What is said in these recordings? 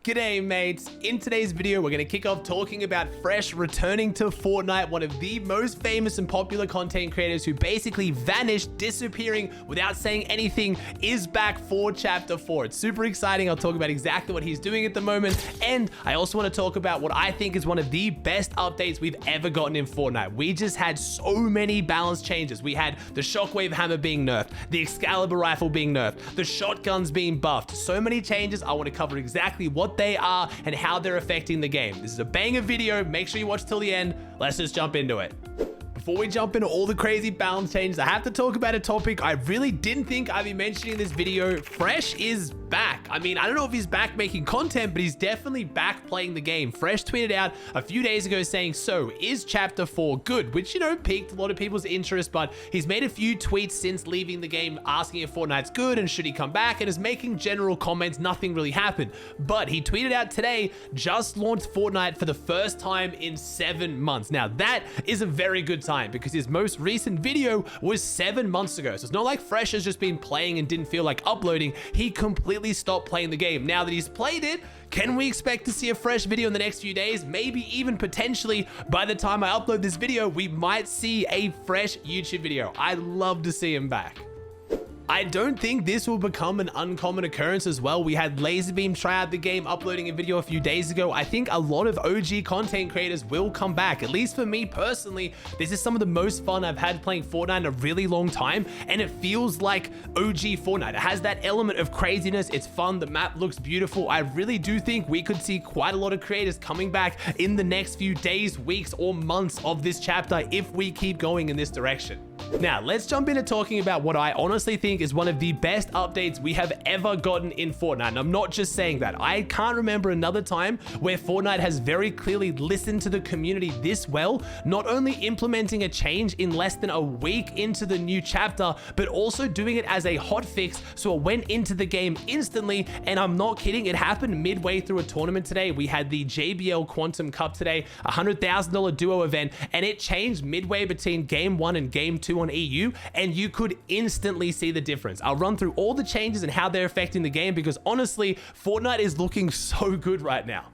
G'day mates, in today's video we're going to kick off talking about Fresh returning to Fortnite, one of the most famous and popular content creators who basically vanished, disappearing without saying anything, is back for Chapter 4. It's super exciting. I'll talk about exactly what he's doing at the moment, and I also want to talk about what I think is one of the best updates we've ever gotten in Fortnite. We just had so many balance changes. We had the Shockwave Hammer being nerfed, the Excalibur Rifle being nerfed, the shotguns being buffed. So many changes. I want to cover exactly what they are and how they're affecting the game. This is a banger video. Make sure you watch till the end. Let's just jump into it. Before we jump into all the crazy balance changes, I have to talk about a topic I really didn't think I'd be mentioning in this video. Fresh is back. I mean, I don't know if he's back making content, but he's definitely back playing the game. Fresh tweeted out a few days ago saying, "So, is Chapter 4 good?" Which, you know, piqued a lot of people's interest, but he's made a few tweets since leaving the game asking if Fortnite's good and should he come back, and is making general comments. Nothing really happened. But he tweeted out today, just launched Fortnite for the first time in 7 months. Now, that is a very good time, because his most recent video was 7 months ago. So it's not like Fresh has just been playing and didn't feel like uploading. He completely stopped playing the game. Now that he's played it, can we expect to see a Fresh video in the next few days? Maybe even potentially by the time I upload this video, we might see a Fresh YouTube video. I'd love to see him back. I don't think this will become an uncommon occurrence as well. We had Laserbeam try out the game, uploading a video a few days ago. I think a lot of OG content creators will come back. At least for me personally, this is some of the most fun I've had playing Fortnite in a really long time, and it feels like OG Fortnite. It has that element of craziness. It's fun. The map looks beautiful. I really do think we could see quite a lot of creators coming back in the next few days, weeks, or months of this chapter if we keep going in this direction. Now, let's jump into talking about what I honestly think is one of the best updates we have ever gotten in Fortnite. And I'm not just saying that. I can't remember another time where Fortnite has very clearly listened to the community this well, not only implementing a change in less than a week into the new chapter, but also doing it as a hot fix so it went into the game instantly. And I'm not kidding, it happened midway through a tournament today. We had the JBL Quantum Cup today, a $100,000 duo event, and it changed midway between game 1 and game 2 on EU, and you could instantly see the difference. I'll run through all the changes and how they're affecting the game, because honestly, Fortnite is looking so good right now.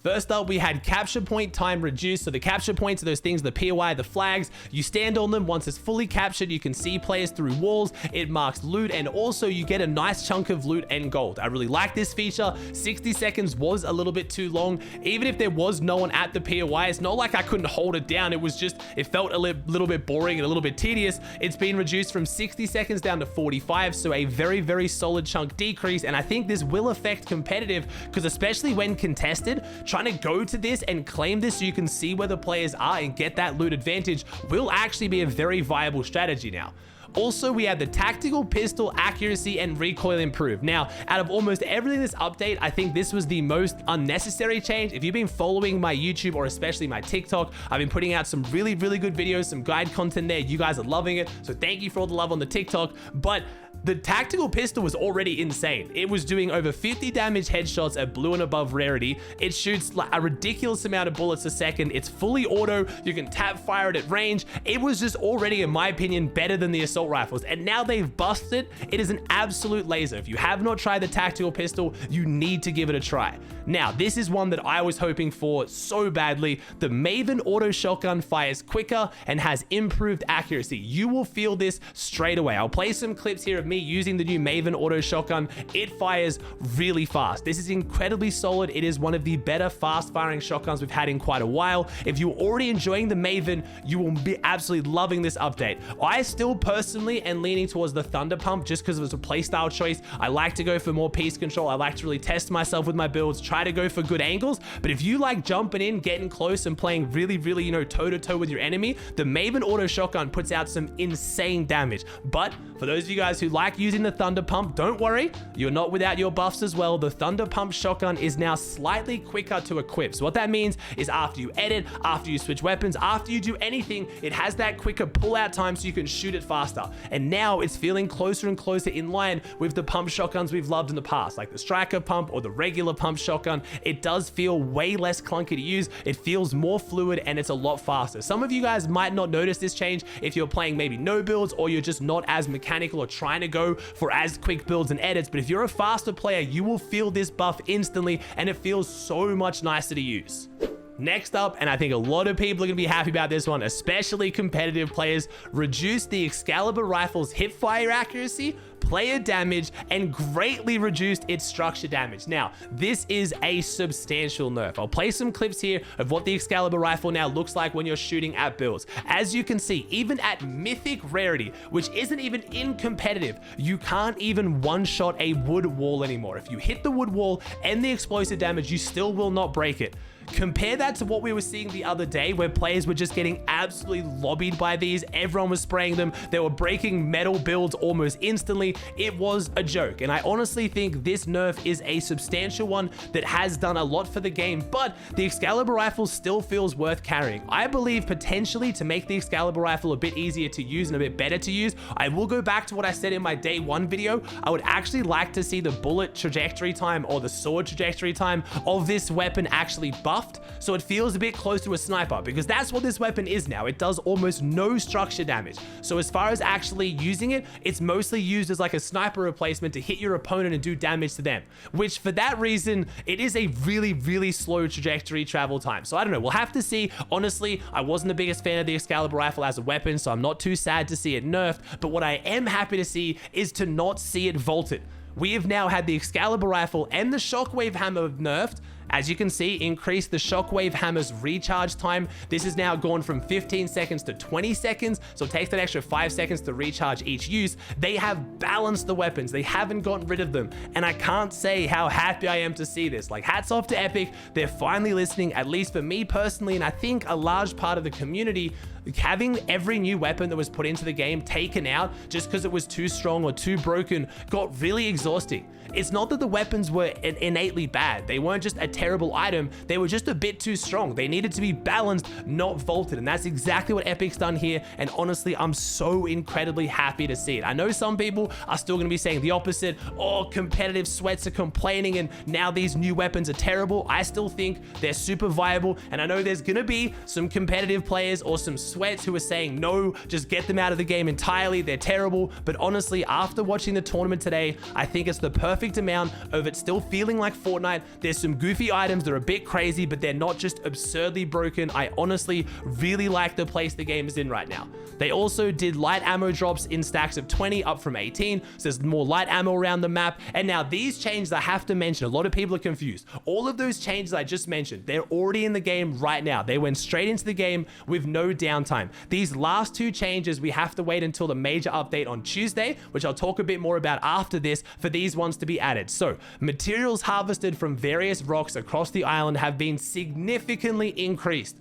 First up, we had capture point time reduced. So the capture points are those things, the POI, the flags. You stand on them. Once it's fully captured, you can see players through walls. It marks loot, and also you get a nice chunk of loot and gold. I really like this feature. 60 seconds was a little bit too long. Even if there was no one at the POI, it's not like I couldn't hold it down. It was just, it felt a little bit boring and a little bit tedious. It's been reduced from 60 seconds down to 45. So a very, very solid chunk decrease. And I think this will affect competitive, because especially when contested, trying to go to this and claim this so you can see where the players are and get that loot advantage will actually be a very viable strategy now. Also, we have the tactical pistol accuracy and recoil improved. Now, out of almost everything this update, I think this was the most unnecessary change. If you've been following my YouTube or especially my TikTok, I've been putting out some really, really good videos, some guide content there. You guys are loving it. So thank you for all the love on the TikTok. But the tactical pistol was already insane. It was doing over 50 damage headshots at blue and above rarity. It shoots like a ridiculous amount of bullets a second. It's fully auto. You can tap fire it at range. It was just already, in my opinion, better than the assault rifles. And now they've busted it. It is an absolute laser. If you have not tried the tactical pistol, you need to give it a try. Now, this is one that I was hoping for so badly. The Maven auto shotgun fires quicker and has improved accuracy. You will feel this straight away. I'll play some clips here of me using the new Maven auto shotgun. It fires really fast. This is incredibly solid. It is one of the better fast firing shotguns we've had in quite a while. If you're already enjoying the Maven, you will be absolutely loving this update. I still personally am leaning towards the Thunder Pump just because it was a playstyle choice. I like to go for more piece control. I like to really test myself with my builds, try to go for good angles. But if you like jumping in, getting close and playing really, really, you know, toe to toe with your enemy, the Maven auto shotgun puts out some insane damage. But for those of you guys who like using the Thunder Pump, don't worry, you're not without your buffs as well. The Thunder Pump shotgun is now slightly quicker to equip. So what that means is after you edit, after you switch weapons, after you do anything, it has that quicker pull out time so you can shoot it faster. And now it's feeling closer and closer in line with the pump shotguns we've loved in the past, like the Striker Pump or the regular pump shotgun. It does feel way less clunky to use. It feels more fluid and it's a lot faster. Some of you guys might not notice this change if you're playing maybe no builds or you're just not as mechanical or trying to go for as quick builds and edits, but if you're a faster player, you will feel this buff instantly, and it feels so much nicer to use. Next up, and I think a lot of people are going to be happy about this one, especially competitive players, reduce the Excalibur rifle's hipfire accuracy, player damage, and greatly reduced its structure damage. Now, this is a substantial nerf. I'll play some clips here of what the Excalibur rifle now looks like when you're shooting at builds. As you can see, even at mythic rarity, which isn't even in competitive, you can't even one-shot a wood wall anymore. If you hit the wood wall and the explosive damage, you still will not break it. Compare that to what we were seeing the other day, where players were just getting absolutely lobbied by these. Everyone was spraying them. They were breaking metal builds almost instantly. It was a joke. And I honestly think this nerf is a substantial one that has done a lot for the game, but the Excalibur rifle still feels worth carrying. I believe potentially to make the Excalibur rifle a bit easier to use and a bit better to use, I will go back to what I said in my day one video. I would actually like to see the bullet trajectory time or the sword trajectory time of this weapon actually buffed, so it feels a bit close to a sniper, because that's what this weapon is now. It does almost no structure damage. So as far as actually using it, it's mostly used as like a sniper replacement to hit your opponent and do damage to them, which for that reason, it is a really, really slow trajectory travel time. So I don't know, we'll have to see. Honestly, I wasn't the biggest fan of the Excalibur rifle as a weapon, so I'm not too sad to see it nerfed, but what I am happy to see is to not see it vaulted. We have now had the Excalibur rifle and the Shockwave hammer nerfed. As you can see, increase the Shockwave hammer's recharge time. This is now gone from 15 seconds to 20 seconds, so it takes that extra 5 seconds to recharge each use. They have balanced the weapons. They haven't gotten rid of them, and I can't say how happy I am to see this. Like, hats off to Epic. They're finally listening, at least for me personally, and I think a large part of the community. Having every new weapon that was put into the game taken out just because it was too strong or too broken got really exhausting. It's not that the weapons were innately bad. They weren't just a terrible item. They were just a bit too strong. They needed to be balanced, not vaulted. And that's exactly what Epic's done here. And honestly, I'm so incredibly happy to see it. I know some people are still going to be saying the opposite. Oh, competitive sweats are complaining and now these new weapons are terrible. I still think they're super viable. And I know there's going to be some competitive players or some sweats who are saying, no, just get them out of the game entirely. They're terrible. But honestly, after watching the tournament today, I think it's the perfect amount of it still feeling like Fortnite. There's some goofy items that are a bit crazy, but they're not just absurdly broken. I honestly really like the place the game is in right now. They also did light ammo drops in stacks of 20 up from 18, so there's more light ammo around the map. And now these changes, I have to mention, a lot of people are confused. All of those changes I just mentioned, they're already in the game right now. They went straight into the game with no downtime. These last two changes, we have to wait until the major update on Tuesday, which I'll talk a bit more about after this, for these ones to be added. So materials harvested from various rocks across the island have been significantly increased.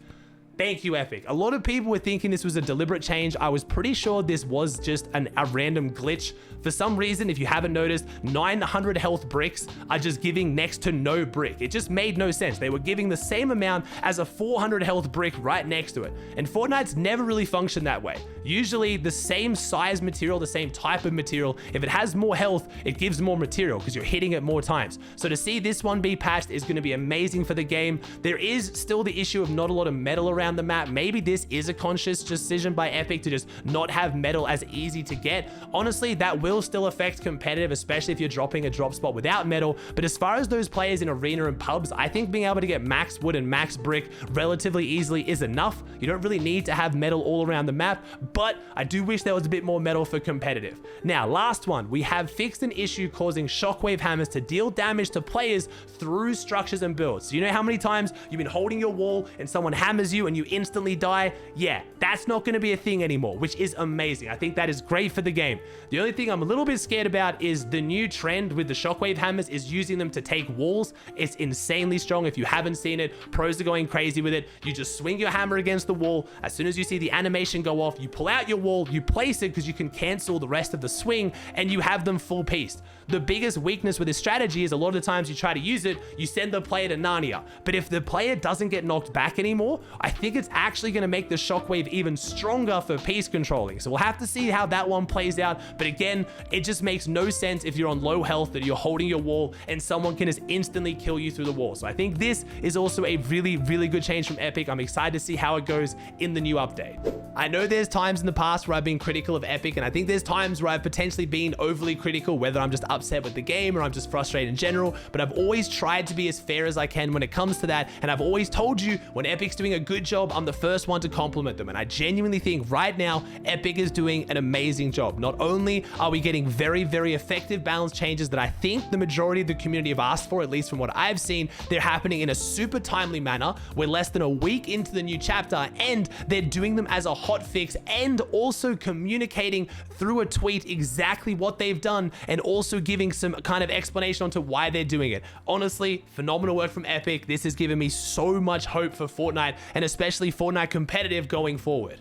Thank you, Epic. A lot of people were thinking this was a deliberate change. I was pretty sure this was just a random glitch. For some reason, if you haven't noticed, 900 health bricks are just giving next to no brick. It just made no sense. They were giving the same amount as a 400 health brick right next to it. And Fortnite's never really functioned that way. Usually the same size material, the same type of material, if it has more health, it gives more material because you're hitting it more times. So to see this one be patched is going to be amazing for the game. There is still the issue of not a lot of metal around the map. Maybe this is a conscious decision by Epic to just not have metal as easy to get. Honestly, that will still affect competitive, especially if you're dropping a drop spot without metal. But as far as those players in arena and pubs, I think being able to get max wood and max brick relatively easily is enough. You don't really need to have metal all around the map, but I do wish there was a bit more metal for competitive. Now, last one, we have fixed an issue causing shockwave hammers to deal damage to players through structures and builds. So you know how many times you've been holding your wall and someone hammers you and you instantly die? Yeah, that's not going to be a thing anymore, which is amazing. I think that is great for the game. The only thing I'm a little bit scared about is the new trend with the shockwave hammers is using them to take walls. It's insanely strong. If you haven't seen it, pros are going crazy with it. You just swing your hammer against the wall. As soon as you see the animation go off, you pull out your wall, you place it because you can cancel the rest of the swing, and you have them full pieced. The biggest weakness with this strategy is a lot of the times you try to use it, you send the player to Narnia. But if the player doesn't get knocked back anymore, I think think it's actually going to make the shockwave even stronger for piece controlling. So we'll have to see how that one plays out. But again, it just makes no sense if you're on low health that you're holding your wall and someone can just instantly kill you through the wall. So I think this is also a really, really good change from Epic. I'm excited to see how it goes in the new update. I know there's times in the past where I've been critical of Epic, and I think there's times where I've potentially been overly critical, whether I'm just upset with the game or I'm just frustrated in general, but I've always tried to be as fair as I can when it comes to that, and I've always told you when Epic's doing a good job, I'm the first one to compliment them, and I genuinely think right now Epic is doing an amazing job. Not only are we getting very, very effective balance changes that I think the majority of the community have asked for, at least from what I've seen, they're happening in a super timely manner. We're less than a week into the new chapter, and they're doing them as a hot fix and also communicating through a tweet exactly what they've done and also giving some kind of explanation onto why they're doing it. Honestly, phenomenal work from Epic. This has given me so much hope for Fortnite, and especially Fortnite competitive going forward.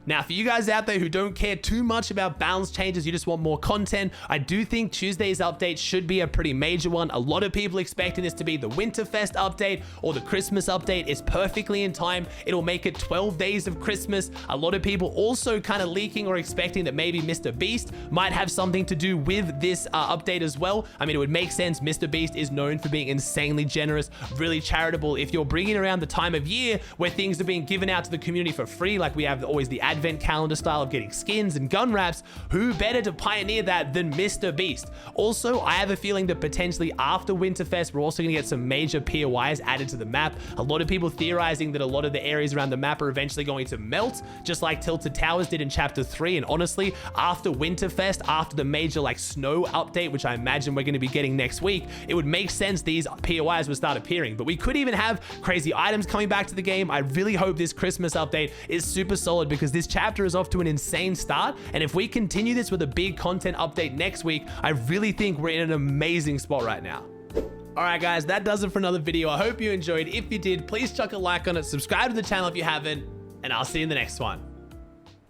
Now, for you guys out there who don't care too much about balance changes, you just want more content, I do think Tuesday's update should be a pretty major one. A lot of people expecting this to be the Winterfest update or the Christmas update. Is perfectly in time. It'll make it 12 days of Christmas. A lot of people also kind of leaking or expecting that maybe Mr. Beast might have something to do with this update as well. I mean, it would make sense. Mr. Beast is known for being insanely generous, really charitable. If you're bringing around the time of year where things are being given out to the community for free, like we have always the advent calendar style of getting skins and gun wraps, who better to pioneer that than Mr. Beast? Also, I have a feeling that potentially after Winterfest, we're also going to get some major POIs added to the map. A lot of people theorizing that a lot of the areas around the map are eventually going to melt, just like Tilted Towers did in Chapter 3. And honestly, after Winterfest, after the major like snow update, which I imagine we're going to be getting next week, it would make sense these POIs would start appearing. But we could even have crazy items coming back to the game. I really hope this Christmas update is super solid, because this chapter is off to an insane start, and if we continue this with a big content update next week, I really think we're in an amazing spot right now. All right, guys, that does it for another video. I hope you enjoyed. If you did, please chuck a like on it, subscribe to the channel if you haven't, and I'll see you in the next one.